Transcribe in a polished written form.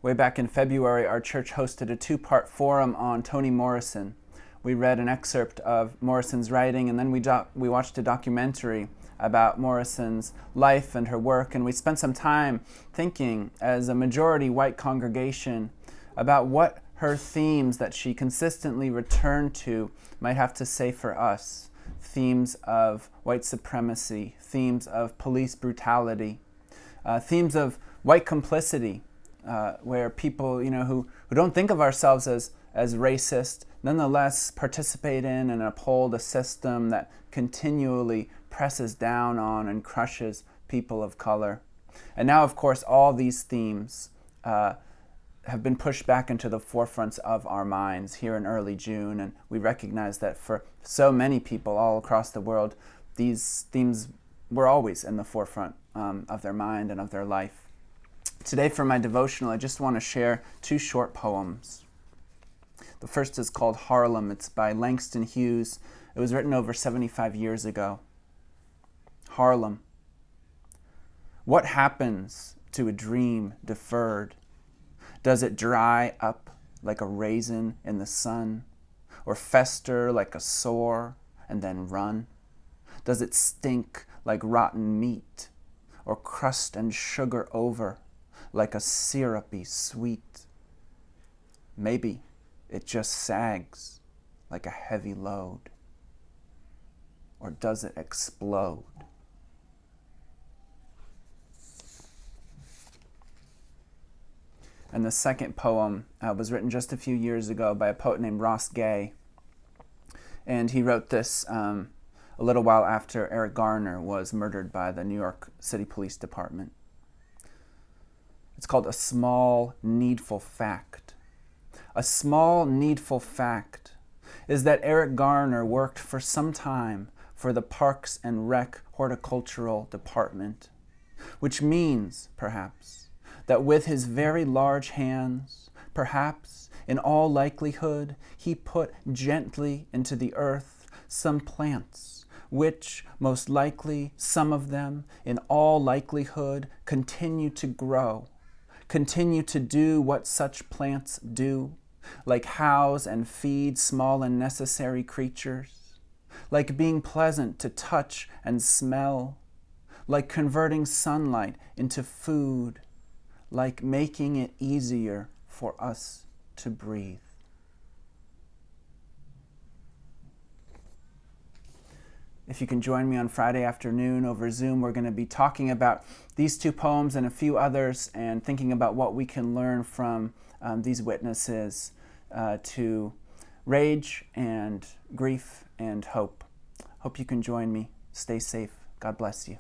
Way back in February, our church hosted a two-part forum on Toni Morrison. We read an excerpt of Morrison's writing, and then we watched a documentary about Morrison's life and her work, and we spent some time thinking, as a majority white congregation, about what her themes that she consistently returned to might have to say for us. Themes of white supremacy, themes of police brutality, themes of white complicity, where people, who don't think of ourselves as racist, nonetheless participate in and uphold a system that continually presses down on and crushes people of color. And now, of course, all these themes have been pushed back into the forefronts of our minds here in early June, and we recognize that for so many people all across the world, these themes were always in the forefront of their mind and of their life. Today for my devotional, I just want to share two short poems. The first is called Harlem. It's by Langston Hughes. It was written over 75 years ago. Harlem. What happens to a dream deferred? Does it dry up like a raisin in the sun, or fester like a sore and then run? Does it stink like rotten meat, or crust and sugar over like a syrupy sweet? Maybe it just sags like a heavy load. Or does it explode? And the second poem was written just a few years ago by a poet named Ross Gay. And he wrote this a little while after Eric Garner was murdered by the New York City Police Department. It's called A Small Needful Fact. A small needful fact is that Eric Garner worked for some time for the Parks and Rec Horticultural Department, which means, perhaps, that with his very large hands, perhaps, in all likelihood, he put gently into the earth some plants, which, most likely, some of them, in all likelihood, continue to grow, continue to do what such plants do, like house and feed small and necessary creatures, like being pleasant to touch and smell, like converting sunlight into food, like making it easier for us to breathe. If you can join me on Friday afternoon over Zoom, we're going to be talking about these two poems and a few others and thinking about what we can learn from these witnesses to rage and grief and hope. Hope you can join me. Stay safe. God bless you.